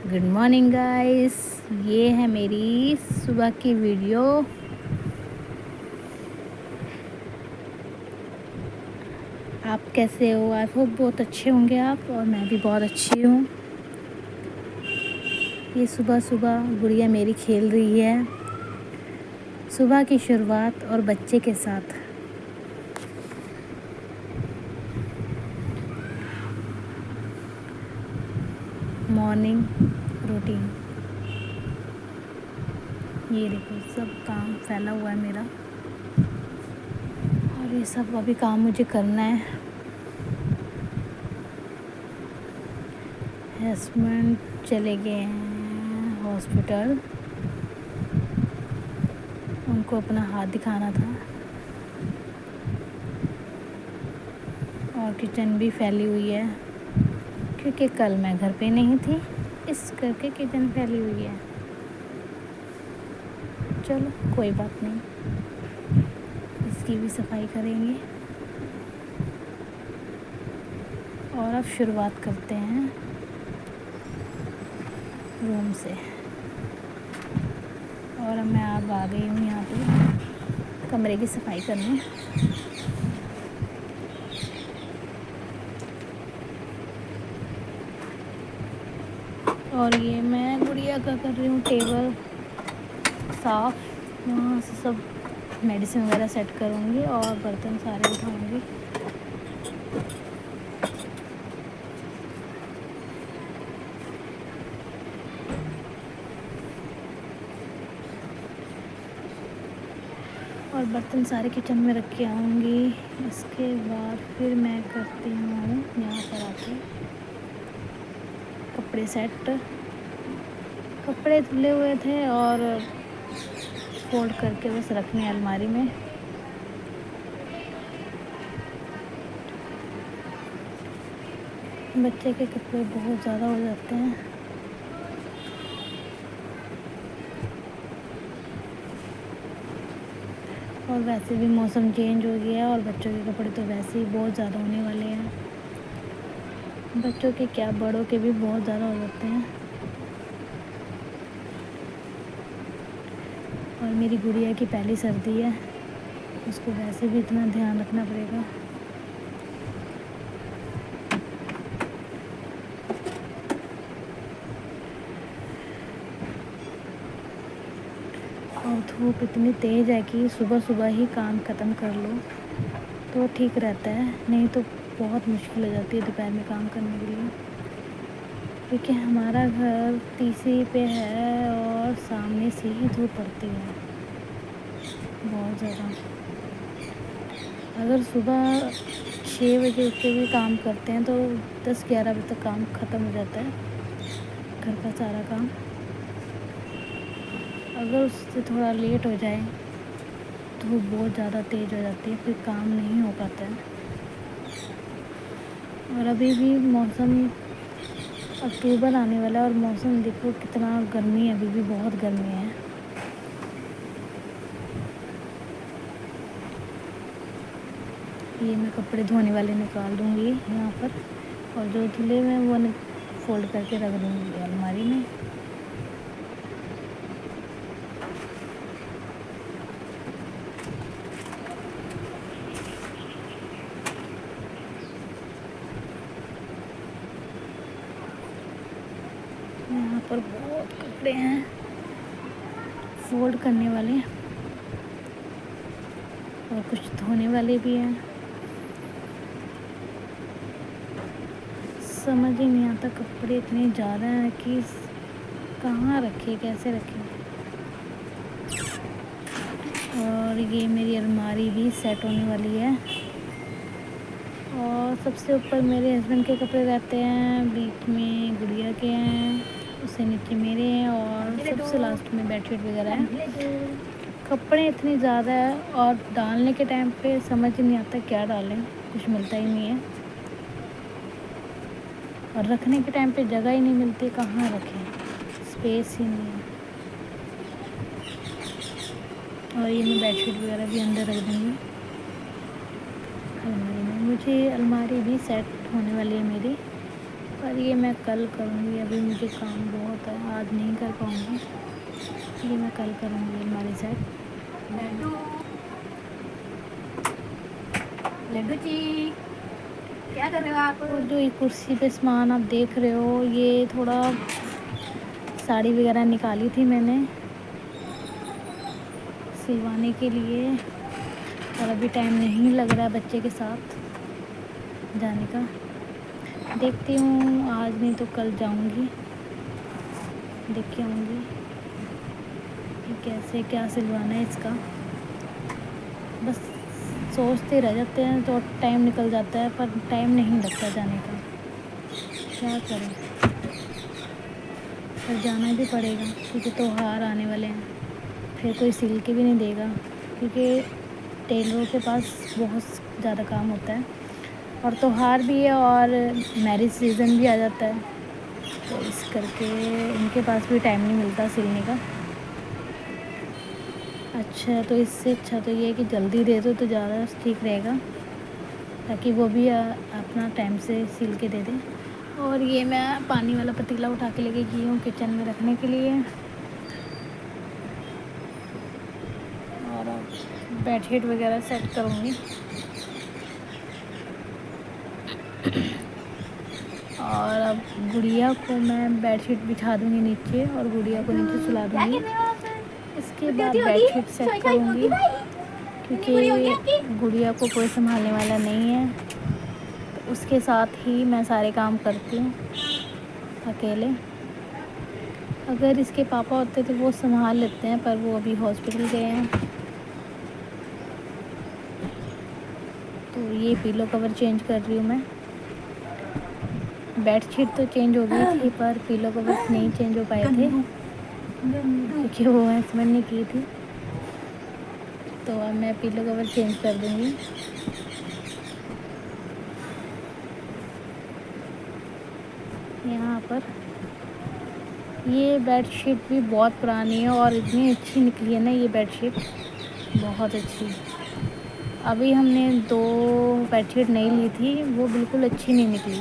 Good morning guys. ये है मेरी सुबह की वीडियो। आप कैसे हो? आई होप बहुत अच्छे होंगे आप, और मैं भी बहुत अच्छी हूँ। ये सुबह सुबह गुड़िया मेरी खेल रही है। सुबह की शुरुआत और बच्चे के साथ। Morning routine. ये देखो सब काम फैला हुआ है मेरा, और ये सब अभी काम मुझे करना है। हस्बैंड चले गए हैं हॉस्पिटल, उनको अपना हाथ दिखाना था। और किचन भी फैली हुई है, क्योंकि कल मैं घर पे नहीं थी, इस करके किचन फैली हुई है। चलो कोई बात नहीं, इसकी भी सफाई करेंगे। और अब शुरुआत करते हैं रूम से। और अब मैं अब आ गई हूँ यहाँ पे कमरे की सफाई करने। और ये मैं गुड़िया का कर रही हूँ टेबल साफ़। वहाँ से सब मेडिसिन वगैरह सेट करूँगी और बर्तन सारे उठाऊँगी। और बर्तन सारे किचन में रख के आऊँगी। इसके बाद फिर मैं करती हूँ यहाँ पर आके कपड़े सेट। कपड़े धुले हुए थे और फोल्ड करके बस रखने अलमारी में। बच्चे के कपड़े बहुत ज़्यादा हो जाते हैं। और वैसे भी मौसम चेंज हो गया है, और बच्चों के कपड़े तो वैसे ही बहुत ज़्यादा होने वाले हैं। बच्चों के क्या, बड़ों के भी बहुत ज़्यादा हो जाते हैं। और मेरी गुड़िया की पहली सर्दी है, उसको वैसे भी इतना ध्यान रखना पड़ेगा। और धूप इतनी तेज़ है कि सुबह सुबह ही काम ख़त्म कर लो तो ठीक रहता है, नहीं तो बहुत मुश्किल हो जाती है दोपहर में काम करने के लिए। क्योंकि हमारा घर तीसरी पे है और सामने से ही धूप पड़ती है बहुत ज़्यादा। अगर सुबह 6 बजे उठ के भी काम करते हैं तो 10-11 बजे तक काम ख़त्म हो जाता है, घर का सारा काम। अगर उससे थोड़ा लेट हो जाए धूप बहुत ज़्यादा तेज़ हो जाती है, फिर काम नहीं हो पाता है। और अभी भी मौसम, अक्टूबर आने वाला है और मौसम देखो कितना गर्मी है, अभी भी बहुत गर्मी है। ये मैं कपड़े धोने वाले निकाल दूँगी यहाँ पर, और जो धुले हुए हैं वो फोल्ड करके रख दूँगी अलमारी में। यहाँ पर बहुत कपड़े हैं फोल्ड करने वाले, और कुछ धोने वाले भी हैं। समझ ही नहीं आता, कपड़े इतने ज़्यादा हैं कि कहाँ रखे, कैसे रखें। और ये मेरी अलमारी भी सेट होने वाली है। और सबसे ऊपर मेरे हस्बैंड के कपड़े रहते हैं, बीच में गुड़िया के हैं, उससे नीचे मेरे हैं, और सबसे लास्ट में बेडशीट वगैरह है। कपड़े इतने ज़्यादा है और डालने के टाइम पे समझ ही नहीं आता क्या डालें, कुछ मिलता ही नहीं है। और रखने के टाइम पे जगह ही नहीं मिलती, कहाँ रखें, स्पेस ही नहीं है। और ये मैं बेडशीट वगैरह भी अंदर रख दूँगी अलमारी में। मुझे अलमारी भी सेट होने वाली है मेरी। पर ये मैं कल करूँगी, अभी मुझे काम बहुत है, आज नहीं कर पाऊँगी। ये मैं कल करूँगी अलमारी सेट। लड्डू लड्डू जी क्या कर रहे हो आप? और जो ये कुर्सी पे सामान आप देख रहे हो, ये थोड़ा साड़ी वगैरह निकाली थी मैंने सिलवाने के लिए, और अभी टाइम नहीं लग रहा है बच्चे के साथ जाने का। देखती हूँ, आज नहीं तो कल जाऊँगी, देख के आऊँगी कि कैसे क्या सिलवाना है इसका। बस सोचते रह जाते हैं तो टाइम निकल जाता है, पर टाइम नहीं लगता जाने का, क्या करें। पर जाना भी पड़ेगा क्योंकि त्योहार आने वाले हैं, फिर कोई सिल के भी नहीं देगा क्योंकि टेलरों के पास बहुत ज़्यादा काम होता है, और त्योहार भी है और मैरिज सीज़न भी आ जाता है, तो इस करके इनके पास भी टाइम नहीं मिलता सिलने का। अच्छा, तो इससे अच्छा तो ये है कि जल्दी दे दो तो ज़्यादा ठीक रहेगा, ताकि वो भी अपना टाइम से सिल के दे दें। और ये मैं पानी वाला पतीला उठा के लेके गई हूँ किचन में रखने के लिए। और अब बेडशीट वगैरह सेट करूँगी। और अब गुड़िया को मैं बेडशीट बिछा दूँगी नीचे, और गुड़िया को नीचे सुला दूँगी। इसके बाद बेडशीट सेट करूँगी क्योंकि गुड़िया को कोई संभालने वाला नहीं है, तो उसके साथ ही मैं सारे काम करती हूँ अकेले। अगर इसके पापा होते तो वो संभाल लेते हैं, पर वो अभी हॉस्पिटल गए हैं। तो ये पिलो कवर चेंज कर रही हूँ मैं। बेडशीट तो चेंज हो गई थी, पर पिलो कवर नहीं चेंज हो पाए थे क्योंकि वो हस्बैंड ने की थी। तो अब मैं पिलो कवर चेंज कर दूँगी। यहाँ पर ये बेडशीट भी बहुत पुरानी है और इतनी अच्छी निकली है ना ये बेडशीट, बहुत अच्छी। अभी हमने 2 बेडशीट नई ली थी, वो बिल्कुल अच्छी नहीं निकली,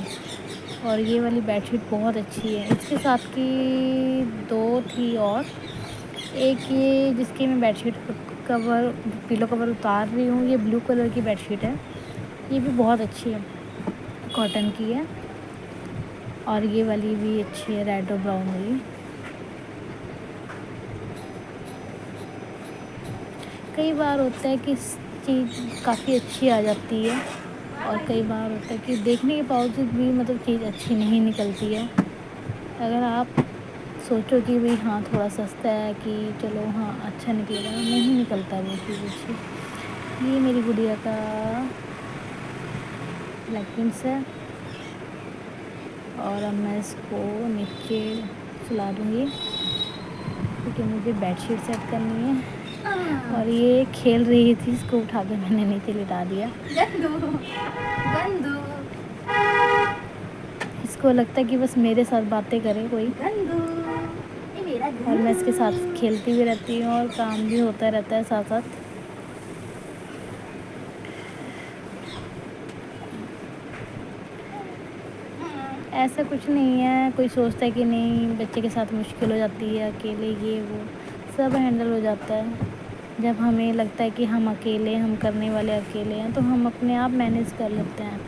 और ये वाली बेडशीट बहुत अच्छी है। इसके साथ की 2 थी, और एक ये जिसकी मैं बेडशीट कवर पिलो कवर उतार रही हूँ, ये ब्लू कलर की बेडशीट है, ये भी बहुत अच्छी है, कॉटन की है। और ये वाली भी अच्छी है, रेड और ब्राउन वाली। कई बार होता है कि चीज़ काफ़ी अच्छी आ जाती है, और कई बार होता है कि देखने के बावजूद भी मतलब चीज़ अच्छी नहीं निकलती है। अगर आप सोचो कि भाई हाँ थोड़ा सस्ता है कि चलो हाँ अच्छा निकलेगा, नहीं निकलता वो चीज़ अच्छी। ये मेरी गुड़िया का लेगिंग्स है, और अब मैं इसको नीचे सुला दूँगी क्योंकि मुझे बेडशीट सेट करनी है। और ये खेल रही थी, इसको उठा के मैंने नीचे लिटा दिया। गंदू इसको लगता है कि बस मेरे साथ बातें करे कोई, और मैं इसके साथ खेलती भी रहती हूँ और काम भी होता रहता है साथ साथ। ऐसा कुछ नहीं है, कोई सोचता है कि नहीं बच्चे के साथ मुश्किल हो जाती है, अकेले ये वो सब हैंडल हो जाता है। जब हमें लगता है कि हम अकेले, हम करने वाले अकेले हैं, तो हम अपने आप मैनेज कर लेते हैं।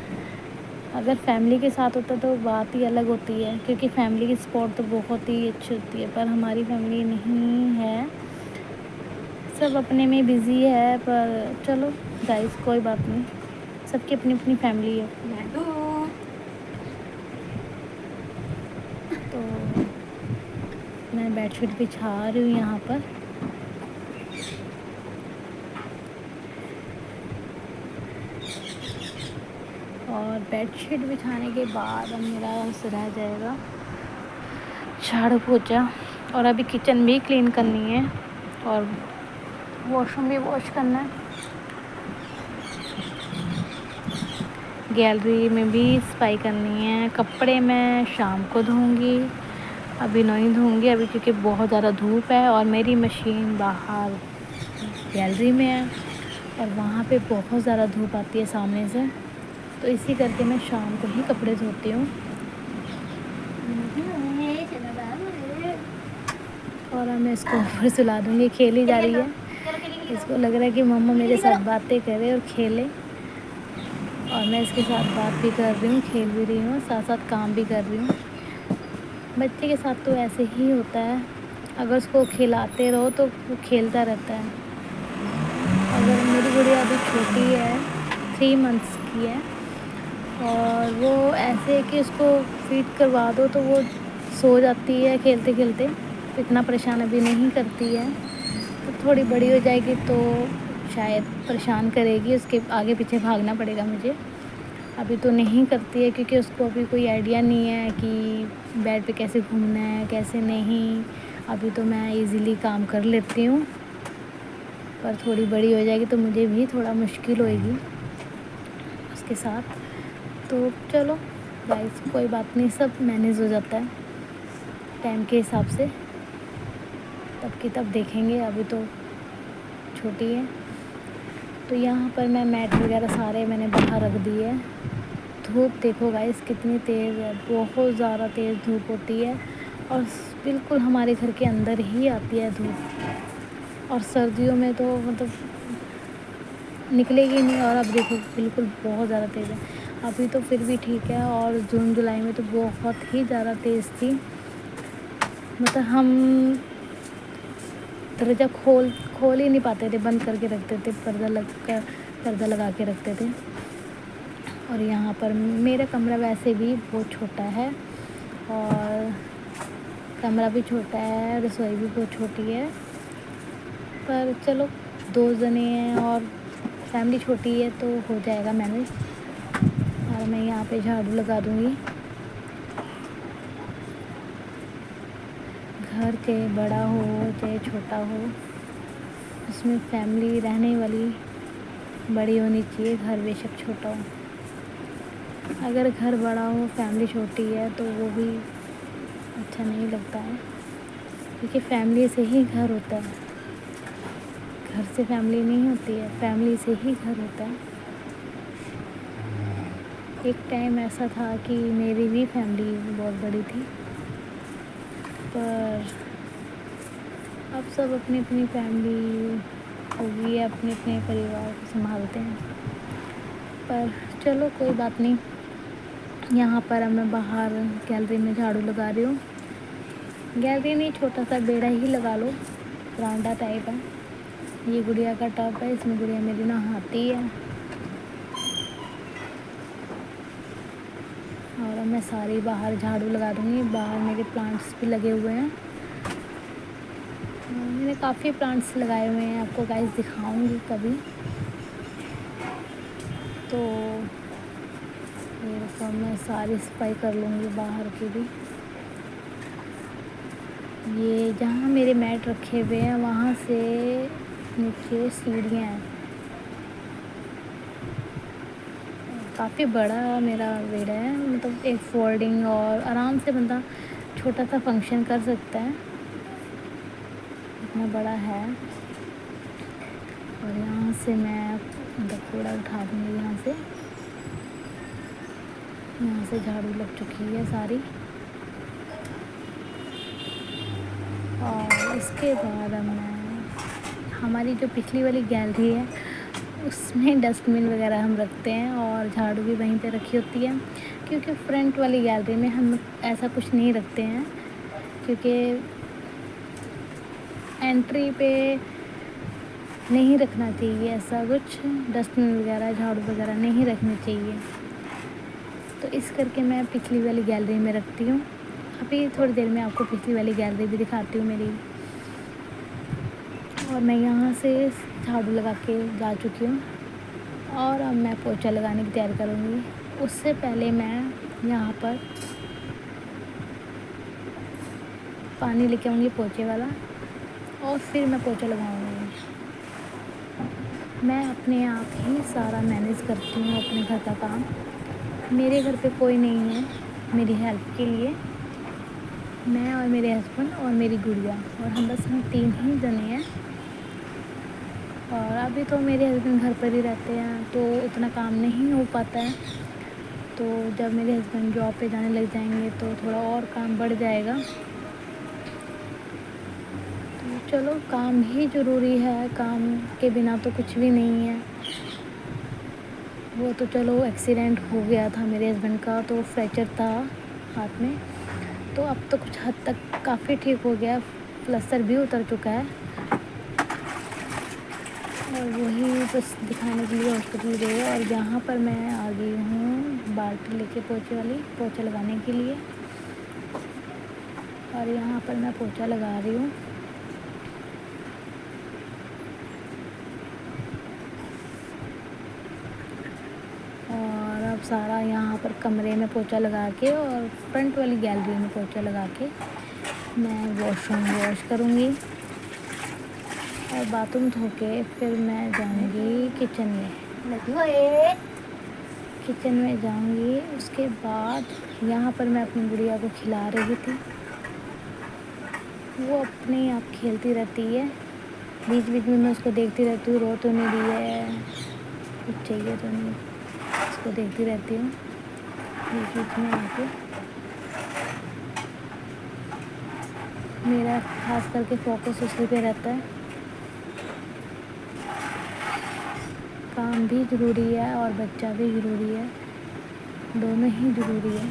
अगर फैमिली के साथ होता तो बात ही अलग होती है, क्योंकि फैमिली की सपोर्ट तो बहुत ही अच्छी होती है, पर हमारी फैमिली नहीं है, सब अपने में बिज़ी है। पर चलो गाइस, कोई बात नहीं, सबकी अपनी अपनी फैमिली है। तो मैं बेडशीट बिछा रही हूँ यहाँ पर। और बेडशीट बिछाने के बाद अब मेरा रह जाएगा झाड़ू पोछा, और अभी किचन भी क्लीन करनी है, और वॉशरूम भी वॉश करना है। गैलरी में भी सफाई करनी है। कपड़े मैं शाम को धोऊंगी, अभी नहीं धोऊंगी अभी, क्योंकि बहुत ज़्यादा धूप है, और मेरी मशीन बाहर गैलरी में है, और वहाँ पे बहुत ज़्यादा धूप आती है सामने से, तो इसी करके मैं शाम को ही कपड़े धोती हूँ। और अब मैं इसको ऊपर सुला दूँगी। खेल ही जा रही है, चलो खेलेंगे, इसको लग रहा है कि मम्मा मेरे साथ बातें करे और खेले, और मैं इसके साथ बात भी कर रही हूँ, खेल भी रही हूँ, साथ साथ काम भी कर रही हूँ। बच्चे के साथ तो ऐसे ही होता है, अगर उसको खिलाते रहो तो वो खेलता रहता है। अगर मेरी गुड़िया अभी छोटी है, 3 मंथ्स की है, और वो ऐसे है कि उसको फीड करवा दो तो वो सो जाती है खेलते खेलते, तो इतना परेशान अभी नहीं करती है। तो थोड़ी बड़ी हो जाएगी तो शायद परेशान करेगी, उसके आगे पीछे भागना पड़ेगा मुझे। अभी तो नहीं करती है क्योंकि उसको अभी कोई आइडिया नहीं है कि बेड पे कैसे घूमना है कैसे नहीं। अभी तो मैं इजीली काम कर लेती हूँ, पर थोड़ी बड़ी हो जाएगी तो मुझे भी थोड़ा मुश्किल होएगी उसके साथ। तो चलो गाइस, कोई बात नहीं, सब मैनेज हो जाता है टाइम के हिसाब से, तब की तब देखेंगे, अभी तो छोटी है। तो यहाँ पर मैं मैट वगैरह सारे मैंने बाहर रख दिए है। धूप देखो गाइस कितनी तेज़ है, बहुत ज़्यादा तेज़ धूप होती है, और बिल्कुल हमारे घर के अंदर ही आती है धूप, और सर्दियों में तो मतलब निकलेगी नहीं। और अब देखो बिल्कुल बहुत ज़्यादा तेज़ है, अभी तो फिर भी ठीक है, और जून जुलाई में तो बहुत ही ज़्यादा तेज़ थी। मतलब हम दरवाज़ा खोल ही नहीं पाते थे, बंद करके रखते थे, पर्दा लगा के रखते थे। और यहाँ पर मेरा कमरा वैसे भी बहुत छोटा है, और कमरा भी छोटा है, रसोई भी बहुत छोटी है, पर चलो 2 जने हैं और फैमिली छोटी है तो हो जाएगा मैनेज। और मैं यहाँ पे झाड़ू लगा दूँगी। घर चाहे बड़ा हो चाहे छोटा हो, उसमें फैमिली रहने वाली बड़ी होनी चाहिए, घर बेशक छोटा हो। अगर घर बड़ा हो फैमिली छोटी है तो वो भी अच्छा नहीं लगता है, क्योंकि फैमिली से ही घर होता है, घर से फैमिली नहीं होती है, फैमिली से ही घर होता है। एक टाइम ऐसा था कि मेरी भी फैमिली बहुत बड़ी थी, पर अब सब अपनी अपनी फैमिली हो गई है, अपने अपने परिवार को संभालते हैं। पर चलो कोई बात नहीं। यहाँ पर अब मैं बाहर गैलरी में झाड़ू लगा रही हूँ। गैलरी नहीं, छोटा सा बेड़ा ही लगा लो, बरामदा टाइप है। ये गुड़िया का टब है, इसमें गुड़िया मेरी नहाती है। और अब मैं सारी बाहर झाड़ू लगा दूँगी। बाहर मेरे प्लांट्स भी लगे हुए हैं, मैंने काफ़ी प्लांट्स लगाए हुए हैं, आपको गाइस दिखाऊंगी कभी। तो फिर मैं सारी सफाई कर लूँगी बाहर की भी। ये जहाँ मेरे मैट रखे हुए हैं वहाँ से नीचे सीढ़ियाँ हैं। काफ़ी बड़ा मेरा बेड है, मतलब एक फोल्डिंग, और आराम से बंदा छोटा सा फंक्शन कर सकता है, इतना बड़ा है। और यहाँ से मैं मतलब कूड़ा उठा दूँगी, यहाँ से झाड़ू लग चुकी है सारी। और इसके बाद अब मैं, हमारी जो पिछली वाली गैलरी है उसमें डस्टबिन वगैरह हम रखते हैं, और झाड़ू भी वहीं पे रखी होती है, क्योंकि फ्रंट वाली गैलरी में हम ऐसा कुछ नहीं रखते हैं, क्योंकि एंट्री पे नहीं रखना चाहिए ऐसा कुछ, डस्टबिन वगैरह झाड़ू वगैरह नहीं रखनी चाहिए। तो इस करके मैं पिछली वाली गैलरी में रखती हूँ। अभी थोड़ी देर में आपको पिछली वाली गैलरी भी दिखाती हूँ मेरी। और मैं यहाँ से झाड़ू लगा के जा चुकी हूँ, और अब मैं पोछा लगाने की तैयारी करूँगी। उससे पहले मैं यहाँ पर पानी लेके आऊँगी पोछे वाला, और फिर मैं पोछा लगाऊँगी। मैं अपने आप ही सारा मैनेज करती हूँ अपने घर का काम। मेरे घर पे कोई नहीं है मेरी हेल्प के लिए, मैं और मेरे हस्बैंड और मेरी गुड़िया, और हम 3 ही जने हैं। और अभी तो मेरे हस्बैंड घर पर ही रहते हैं तो इतना काम नहीं हो पाता है, तो जब मेरे हस्बैंड जॉब पे जाने लग जाएंगे तो थोड़ा और काम बढ़ जाएगा। चलो काम ही ज़रूरी है, काम के बिना तो कुछ भी नहीं है। वो तो चलो एक्सीडेंट हो गया था मेरे हस्बैंड का, तो फ्रैक्चर था हाथ में, तो अब तो कुछ हद तक काफ़ी ठीक हो गया, प्लास्टर भी उतर चुका है। और वही बस दिखाने के लिए हॉस्पिटल गए, और यहाँ पर मैं आ गई हूँ बाल्टी लेके पोछा लगाने के लिए। और यहाँ पर मैं पोछा लगा रही हूँ। और अब सारा यहाँ पर कमरे में पोछा लगा के और फ्रंट वाली गैलरी में पोछा लगा के मैं वॉशरूम वॉश करूँगी, और बाथरूम धो के फिर मैं जाऊँगी किचन में। किचन में जाऊँगी, उसके बाद यहाँ पर मैं अपनी गुड़िया को खिला रही थी। वो अपने आप खेलती रहती है, बीच बीच में मैं उसको देखती रहती हूँ, रो तो नहीं रही है, कुछ चाहिए तो नहीं, उसको देखती रहती हूँ बीच बीच में आके। मेरा खास करके फोकस उसी पे रहता है। काम भी ज़रूरी है और बच्चा भी ज़रूरी है, दोनों ही ज़रूरी है।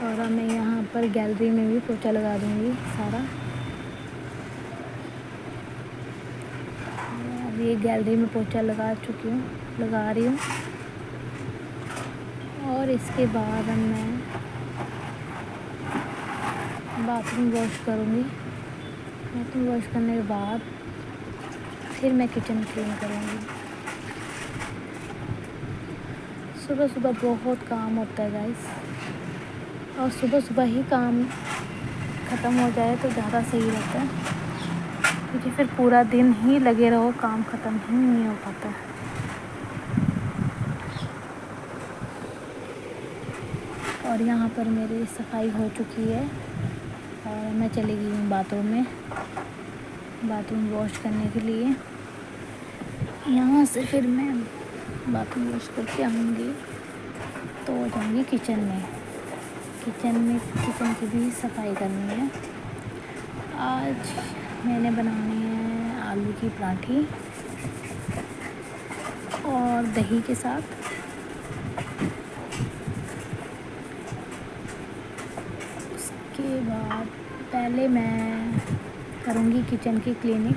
और अब मैं यहाँ पर गैलरी में भी पोछा लगा दूँगी सारा। अब ये गैलरी में पोछा लगा रही हूँ। और इसके बाद अब मैं बाथरूम वॉश करूँगी। बाथरूम वॉश करने के बाद फिर मैं किचन क्लीन करूँगी। सुबह सुबह बहुत काम होता है गाइस, और सुबह सुबह ही काम ख़त्म हो जाए तो ज़्यादा सही रहता है, क्योंकि फिर पूरा दिन ही लगे रहो, काम ख़त्म ही नहीं हो पाता। और यहाँ पर मेरी सफाई हो चुकी है, और मैं चली गई हूँ बाथरूम वॉश करने के लिए। यहाँ से फिर मैं बाथरूम वॉश करके आऊँगी तो हो जाऊँगी किचन में। किचन की भी सफाई करनी है। आज मैंने बनाने हैं आलू की पराठी और दही के साथ। उसके बाद पहले मैं करूँगी किचन की क्लीनिंग,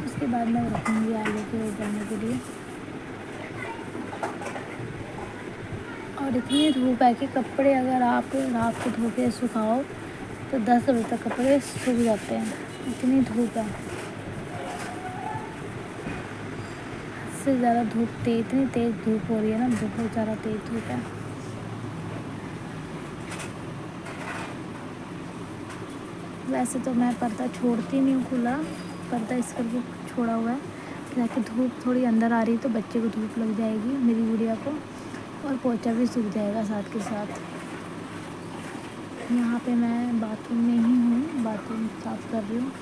उसके बाद मैं रखूँगी आलू के उबलने के लिए। और इतनी धूप है कि कपड़े अगर आप रात को धो के सुखाओ तो 10 बजे तक कपड़े सूख जाते हैं, इतनी धूप है। इससे ज़्यादा इतनी तेज़ धूप हो रही है ना, बहुत ज़्यादा तेज़ धूप है। वैसे तो मैं पर्दा छोड़ती नहीं हूँ खुला, पर्दा इस करके छोड़ा हुआ है ताकि धूप थोड़ी अंदर आ रही तो बच्चे को धूप लग जाएगी, मेरी गुड़िया को, और पोछा भी सूख जाएगा साथ के साथ। यहाँ पे मैं बाथरूम में ही हूँ, बाथरूम साफ़ कर रही हूँ।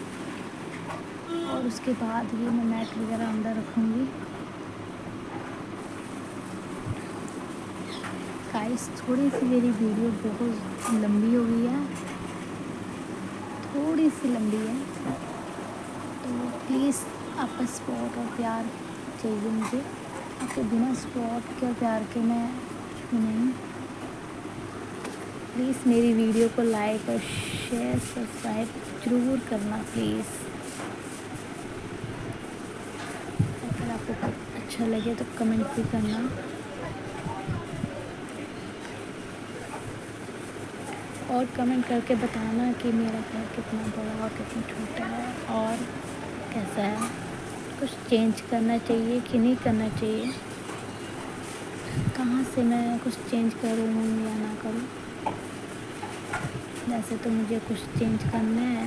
और उसके बाद ये मैं मैट वगैरह अंदर रखूँगी। गाइस थोड़ी सी मेरी वीडियो बहुत लंबी हो गई है, थोड़ी सी लंबी है, तो प्लीज़ आपका सपोर्ट और प्यार चाहिए मुझे। आपके बिना सपोर्ट के और प्यार के मैं कुछ भी नहीं। प्लीज़ मेरी वीडियो को लाइक और शेयर सब्सक्राइब ज़रूर करना प्लीज़। अगर आपको अच्छा लगे तो कमेंट भी करना। और कमेंट करके बताना कि मेरा घर कितना बड़ा और कितना छोटा है और कैसा है, कुछ चेंज करना चाहिए कि नहीं करना चाहिए, कहाँ से मैं कुछ चेंज करूँ या ना करूँ। वैसे तो मुझे कुछ चेंज करना है,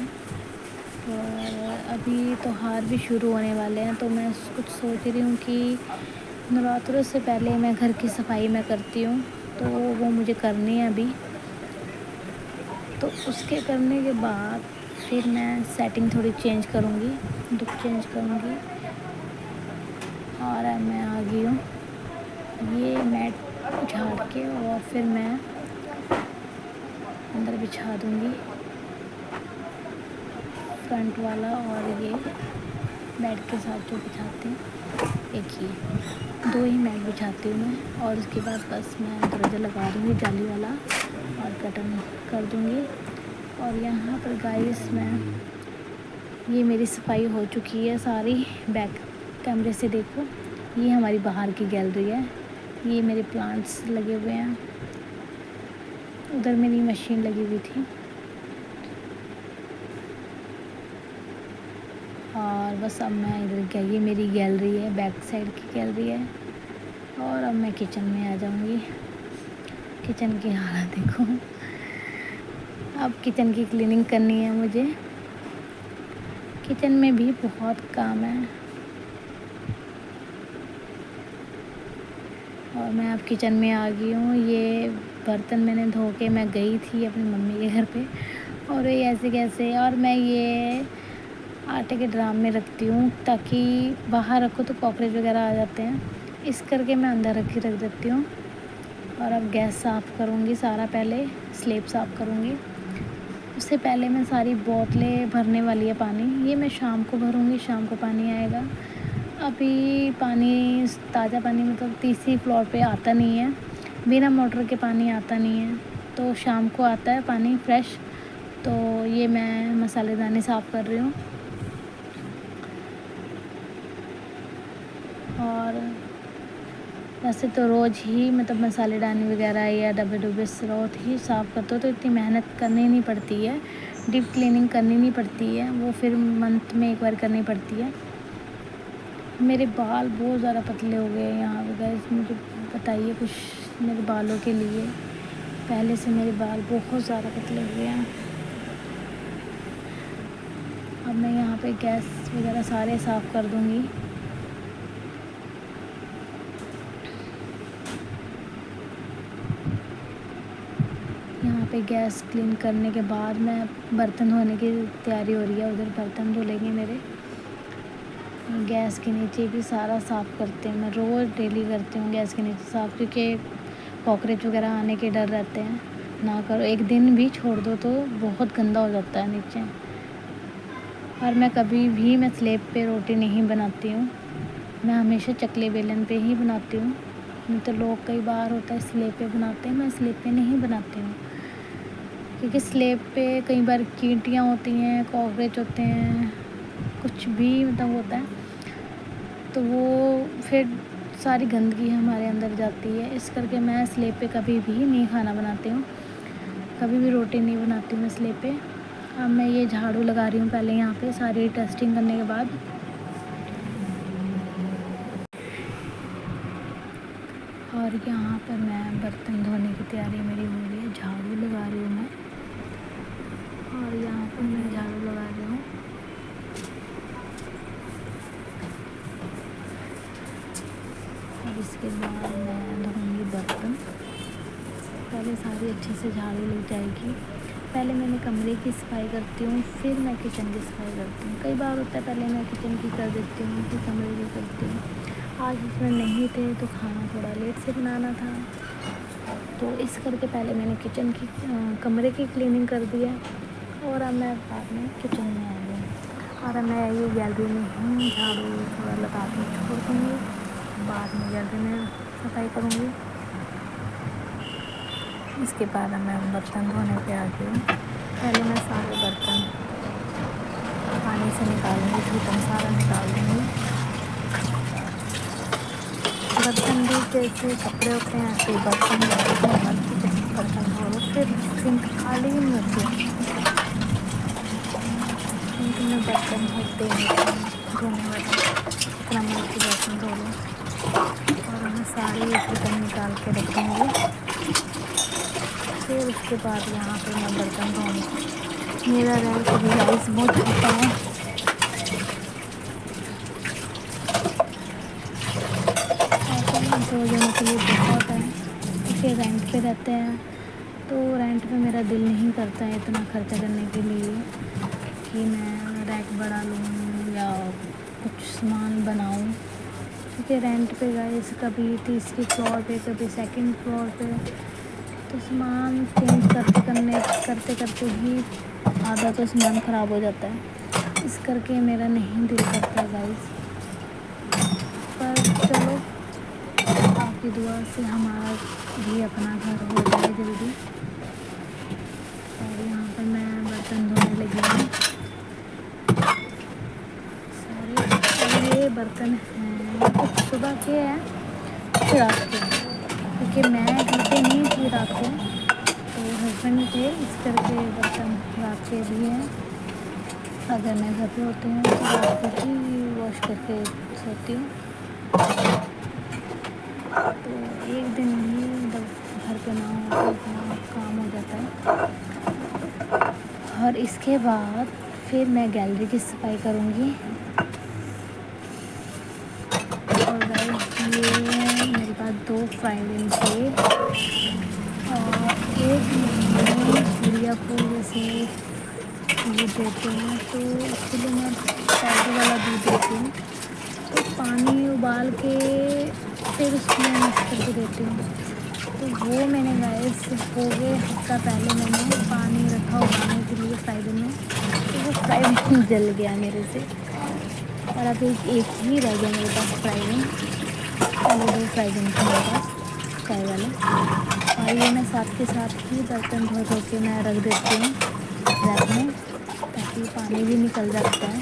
और अभी त्योहार भी शुरू होने वाले हैं, तो मैं कुछ सोच रही हूँ कि नवरात्रों से पहले मैं घर की सफाई मैं करती हूँ, तो वो मुझे करनी है अभी। तो उसके करने के बाद फिर मैं सेटिंग थोड़ी चेंज करूँगी, लुक चेंज करूँगी। और अब मैं आ गई हूँ ये मैट झाड़ के, और फिर मैं अंदर बिछा दूँगी, फ्रंट वाला और ये बेड के साथ जो बिछाती हूँ, एक ये 2 ही मैट बिछाती हूँ मैं। और उसके बाद बस मैं दरवाज़ा लगा दूँगी जाली वाला और कर्टन कर दूँगी। और यहाँ पर गाइस ये मेरी सफाई हो चुकी है सारी। बैक कैमरे से देखो, ये हमारी बाहर की गैलरी है, ये मेरे प्लांट्स लगे हुए हैं, उधर मेरी मशीन लगी हुई थी। और बस अब मैं इधर क्या, ये मेरी गैलरी है, बैक साइड की गैलरी है। और अब मैं किचन में आ जाऊँगी। किचन की हालत देखो, अब किचन की क्लीनिंग करनी है मुझे। किचन में भी बहुत काम है। और मैं अब किचन में आ गई हूँ। ये बर्तन मैंने धो के मैं गई थी अपनी मम्मी के घर पे, और ये ऐसे कैसे, और मैं ये आटे के ड्राम में रखती हूँ ताकि बाहर रखो तो कॉकरोच वगैरह आ जाते हैं, इस करके मैं अंदर रख देती हूँ। और अब गैस साफ़ करूँगी सारा, पहले स्लेब साफ़ करूँगी। उससे पहले मैं सारी बोतलें भरने वाली है पानी, ये मैं शाम को भरूँगी, शाम को पानी आएगा। अभी पानी ताज़ा पानी मतलब तीसरी फ्लोर पे आता नहीं है, बिना मोटर के पानी आता नहीं है, तो शाम को आता है पानी फ्रेश। तो ये मैं मसालेदानी साफ़ कर रही हूँ। और वैसे तो रोज़ ही मतलब मसालेदानी वगैरह या डब्बे रोज़ ही साफ़ करते हो, तो इतनी मेहनत करनी नहीं पड़ती है, डीप क्लीनिंग करनी नहीं पड़ती है, वो फिर मंथ में एक बार करनी पड़ती है। मेरे बाल बहुत ज़्यादा पतले हो गए हैं यहाँ पे गाइस, मुझे बताइए कुछ मेरे बालों के लिए। पहले से मेरे बाल बहुत ज़्यादा पतले हो गए हैं। अब मैं यहाँ पे गैस वगैरह सारे साफ़ कर दूँगी। यहाँ पे गैस क्लीन करने के बाद मैं बर्तन धोने की तैयारी हो रही है, उधर बर्तन धो लेंगे मेरे। गैस के नीचे भी सारा साफ़ करते हैं, मैं रोज़ डेली करती हूँ गैस के नीचे साफ़, क्योंकि कॉकरोच वगैरह आने के डर रहते हैं। ना करो, एक दिन भी छोड़ दो तो बहुत गंदा हो जाता है नीचे। और मैं कभी भी मैं स्लेब पे रोटी नहीं बनाती हूँ, मैं हमेशा चकले बेलन पे ही बनाती हूँ। नहीं तो लोग कई बार होता है स्लेब पे बनाते हैं, मैं स्लेब पे नहीं बनाती हूँ, क्योंकि स्लेब पे कई बार चींटियाँ होती हैं, कॉकरोच होते हैं, कुछ भी मतलब होता है, तो वो फिर सारी गंदगी हमारे अंदर जाती है। इस करके मैं स्लेब पे कभी भी नहीं खाना बनाती हूँ, कभी भी रोटी नहीं बनाती हूँ मैं स्लेब पे। अब मैं ये झाड़ू लगा रही हूँ पहले यहाँ पे सारी टेस्टिंग करने के बाद। और यहाँ पर मैं बर्तन धोने की तैयारी मेरी हो रही है, झाड़ू लगा रही हूँ मैं। और यहाँ पर मैं झाड़ू लगा रही हूँ। और इसके बाद मैं धोऊंगी बर्तन। पहले सारी अच्छे से झाड़ू लग जाएगी। पहले मैंने कमरे की सफाई करती हूँ, फिर मैं किचन की सफाई करती हूँ। कई बार होता है पहले मैं किचन की कर देती हूँ, फिर कमरे की करती हूँ। आज इसमें नहीं थे तो खाना थोड़ा लेट से बनाना था, तो इस करके पहले मैंने किचन की कमरे की क्लीनिंग कर दी है। और अब मैं बाद में किचन में आ गई। और अब मैं ये गैलरी में ही झाड़ू थोड़ा लगा के छोड़ दूँगी, बाद में गैलरी में सफाई करूँगी। इसके बाद मैं बर्तन धोने पे आ गई हूँ। पहले मैं सारे बर्तन पानी से निकालूंगी, झूठन सारा निकाल दूँगी। बर्तन भी जैसे कपड़े होते हैं ऐसे बर्तन होते हैं, बर्तन धो लो, फिर सिंक खाली ही नहीं होती है, सिंक में बर्तन होते हैं धोने वाले, इतना मुझे बर्तन धो लो। और मैं सारे बर्तन निकाल के रखूँगी, फिर उसके बाद यहाँ पे मैं बर्तन धोऊँगी। मेरा रैक भी गाइस बहुत छोटा है, दो जनों के लिए बहुत है, क्योंकि रेंट पे रहते हैं, तो रेंट पे मेरा दिल नहीं करता है इतना खर्चा करने के लिए कि मैं रैक बढ़ा लूँ या कुछ सामान बनाऊँ, क्योंकि रेंट पे गाइस कभी तीसरी फ्लोर पे, कभी सेकंड फ्लोर पे, तो सामान चेंज करते करते ही आधा तो सामान ख़राब हो जाता है, इस करके मेरा नहीं दिल करता गाइस। पर चलो, आपकी दुआ से हमारा भी अपना घर हो जाए जल्दी। और यहाँ पर मैं बर्तन धोने लगी हूँ सारे। और ये बर्तन हैं कुछ सुबह के हैं, कुछ रात के हैं, क्योंकि मैं घर पे नहीं थी रात को, तो हस्बैंड थे, इस करके बर्तन रात के भी हैं। अगर मैं घर पे होती हूँ तो रात को ही वॉश करके सोती हूँ। तो एक दिन भी घर पे ना हो तो इतना काम हो जाता है। और इसके बाद फिर मैं गैलरी की सफाई करूँगी। और गाइस, ये मेरे पास 2 फ्राइंग थे और एक मैंने चिड़िया फूल जैसे दूध देते हैं, तो उसके लिए मैं पाउडर वाला दूध देती हूँ। तो पानी उबाल के फिर उसमें मिक्स करके देती हूँ। तो वो मैंने गाइस हो गए हफ्ता पहले मैंने पानी रखा उबालने के लिए फ्राई में, तो वो फ्राई पैन जल गया मेरे से। और अब एक ही रह गया मेरे पास फ्राई पैन, पहले 2 फ्राई पैन थे मेरे पास चाय वाले। और ये मैं साथ के साथ ही बर्तन धो के मैं रख देती हूँ रैक में, ताकि पानी भी निकल जाता है।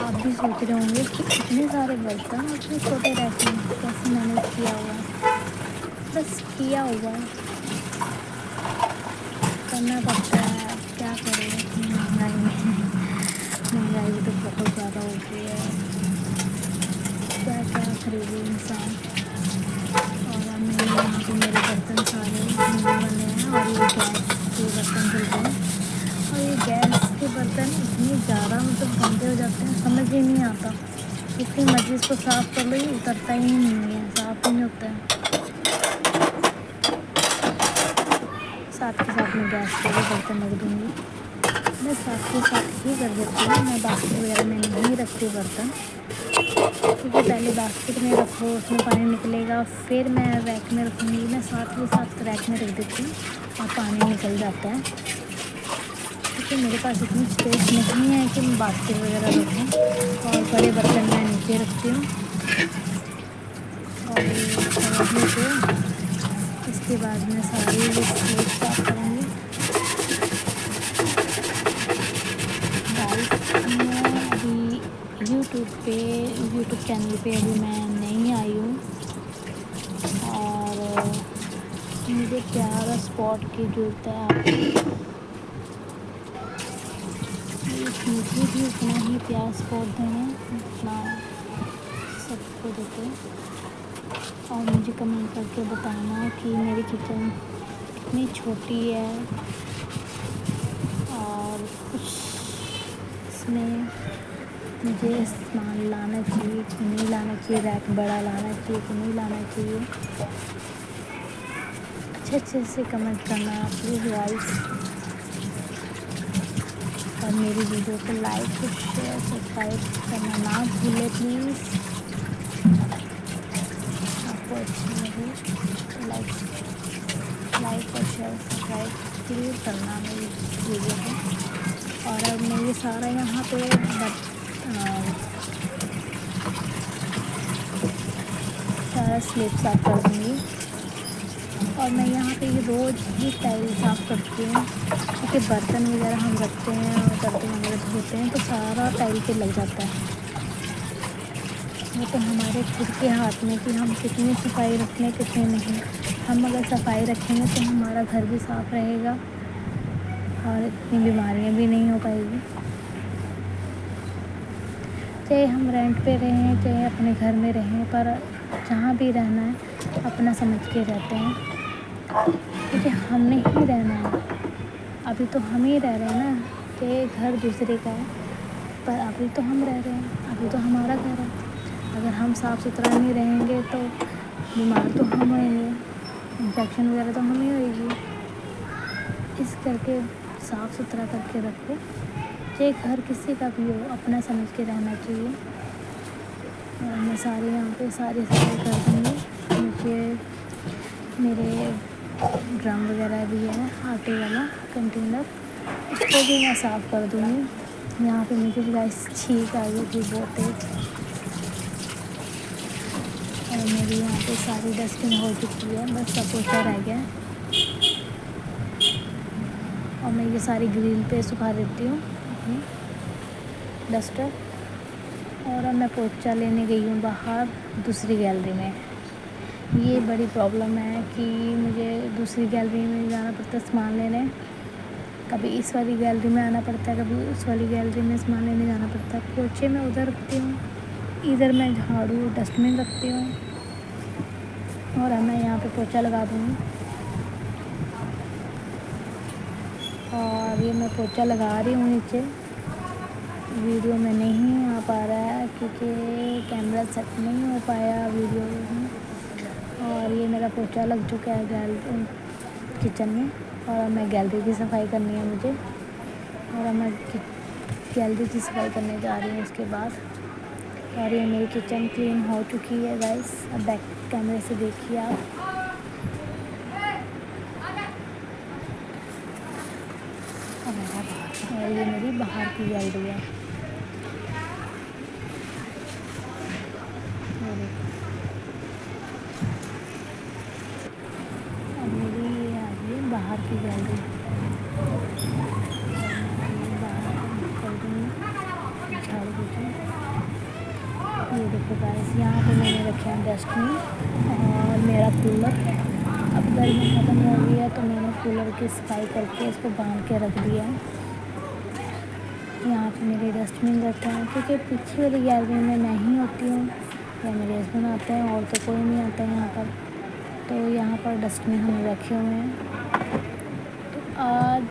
आप भी सोच रहे होंगे कि इतने सारे बर्तन और इतने छोटे रैक में कैसे मैनेज किया हुआ है। बस किया हुआ है, करना पड़ता है, क्या करें। महंगाई भी तो बहुत ज़्यादा हो गई है, क्या क्या खरीदे इंसान। और अब मैं यहाँ पे मेरे बर्तन सारे धुलने वाले हैं और ये गैस के बर्तन धुल रहे हैं। और ये गैस के बर्तन इतने ज़्यादा मतलब गंदे हो जाते हैं, समझ ही नहीं आता। जितनी मर्जी इसको साफ़ कर लो ये उतरता ही नहीं है, साफ़ ही नहीं होता है। साथ के साथ मैं गैस पे भी बर्तन रख दूँगी। मैं साथ के साथ ही कर देती हूँ, मैं बास्केट वगैरह में नहीं रखती बर्तन, क्योंकि पहले बास्केट में रखो उसमें पानी निकलेगा, फिर मैं रैक में रखूँगी। मैं साथ ही साथ रैक में रख देती हूँ और पानी निकल जाता है, क्योंकि मेरे पास इतनी स्पेस नहीं है कि मैं बास्केट वगैरह रखूँ। और बड़े बर्तन मैं नीचे रखती हूँ और ये पे इसके बाद मैं सारी स्लेट साफ करूँगी। गाइस, मैं अभी यूट्यूब चैनल पे अभी मैं नहीं आई हूँ और मुझे प्यारा स्पॉट की ज़रूरत है आपकी। मुझे भी उतना ही प्यार स्पॉट देना उतना सबको देते। और मुझे कमेंट करके बताना कि मेरी किचन कितनी छोटी है और कुछ इसमें मुझे सामान लाना चाहिए कि नहीं लाना चाहिए, रैक बड़ा लाना चाहिए कि नहीं लाना चाहिए। अच्छे से कमेंट करना प्लीज़ गाइस। और मेरी वीडियो को लाइक शेयर सब्सक्राइब करना ना भूलें प्लीज़। आपको अच्छी लगे तो लाइक और शेयर सब्सक्राइब प्लीज़ करना मेरी वीडियो को। और अब मैं ये सारा यहाँ पे सारा स्लेब साफ कर दूँगी। और मैं यहाँ पे ये रोज़ ही टाइल साफ़ करती हूँ, क्योंकि बर्तन वगैरह हम रखते हैं और बर्तन वगैरह धोते हैं तो सारा टाइल पे लग जाता है। वो तो हमारे खुद के हाथ में कि हम कितनी सफाई रखें कितनी नहीं। हम अगर सफाई रखेंगे तो हमारा घर भी साफ़ रहेगा और इतनी बीमारियाँ भी नहीं हो पाएगी। चाहे हम रेंट पे रहें चाहे अपने घर में रहें, पर जहाँ भी रहना है अपना समझ के रहते हैं, क्योंकि हमने ही रहना है। अभी तो हम ही रह रहे हैं ना, कि घर दूसरे का है, पर अभी तो हम रह रहे हैं, अभी तो हमारा घर है। अगर हम साफ़ सुथरा नहीं रहेंगे तो बीमार तो हम होंगे, इन्फेक्शन वगैरह तो हम ही होएगी। इस करके साफ़ सुथरा करके रखो, चाहे घर किसी का भी हो, अपना समझ के रहना चाहिए। और मैं सारे यहाँ पे सारी सफाई कर दूँगी। मुझे मेरे ड्रम वगैरह भी है, आटे वाला कंटेनर, उसको भी मैं साफ़ कर दूँगी। यहाँ पे मुझे भी गाइस छींक आ गई थी बहुत तेज़, और मेरी यहाँ पे सारी डस्टिंग हो चुकी है, बस सब पोछा रह गया है। और मैं ये सारी ग्रिल पे सुखा देती हूँ अपनी डस्टर। और अब मैं पोछा लेने गई हूँ बाहर दूसरी गैलरी में। ये बड़ी प्रॉब्लम है कि मुझे दूसरी गैलरी में जाना पड़ता है सामान लेने, कभी इस वाली गैलरी में आना पड़ता है, कभी उस वाली गैलरी में सामान लेने जाना पड़ता है। पोछे मैं उधर रखती हूँ, इधर मैं झाड़ू डस्टबिन रखती हूँ, और अब मैं यहाँ पे पोछा लगा दूँगी। और ये मैं पोछा लगा रही हूँ नीचे, वीडियो में नहीं आ पा रहा है क्योंकि कैमरा सेट नहीं हो पाया वीडियो में। और ये मेरा पोछा लग चुका है किचन में, और अब मैं गैलरी की सफाई करनी है मुझे, और अब मैं गैलरी की सफाई करने जा रही हूँ उसके बाद। और ये मेरी किचन क्लीन हो चुकी है गाइस, अब बैक कैमरे से देखिए आप। और ये मेरी बाहर की गैलरी है, ये देखो। अब मेरी ये आ गई है बाहर की गैलरी, बाहर कर दूँगी झाड़ू पोछा। ये देखो गाइस, यहाँ पे मैंने रखे हैं डस्टबिन और मेरा कूलर। अब गर्मी ख़त्म हो गई है तो मैंने कूलर की सफाई करके इसको बांध के रख दिया है। यहाँ पे मेरे डस्टबिन रखे हैं क्योंकि पीछे वाली गैलरी में मैं ही होती हूँ या मेरे हस्बैंड आते हैं, और तो कोई नहीं आता है यहाँ पर, तो यहाँ पर डस्टबिन हमने रखे हुए हैं। तो आज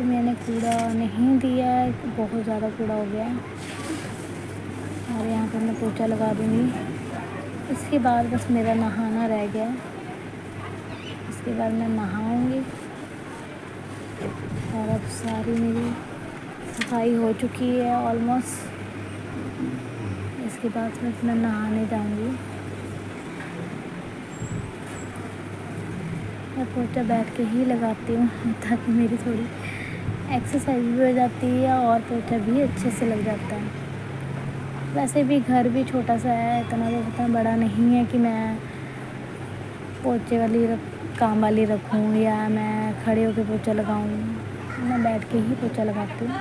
मैंने कूड़ा नहीं दिया है, बहुत ज़्यादा कूड़ा हो गया है। और यहाँ पर मैं पोछा लगा दूँगी। इसके बाद बस मेरा नहाना रह गया है, इसके बाद मैं नहाऊँगी। और अब सारी मेरी सफाई हो चुकी है ऑलमोस्ट। इसके बाद बस मैं नहाने जाऊँगी। मैं पोछा बैठ के ही लगाती हूँ ताकि मेरी थोड़ी एक्सरसाइज भी हो जाती है और पोछा भी अच्छे से लग जाता है। वैसे भी घर भी छोटा सा है, इतना बड़ा नहीं है कि मैं पोछे वाली काम वाली रखूँ या मैं खड़े होकर पोछा लगाऊँ। मैं बैठ के ही पोछा लगाती हूँ।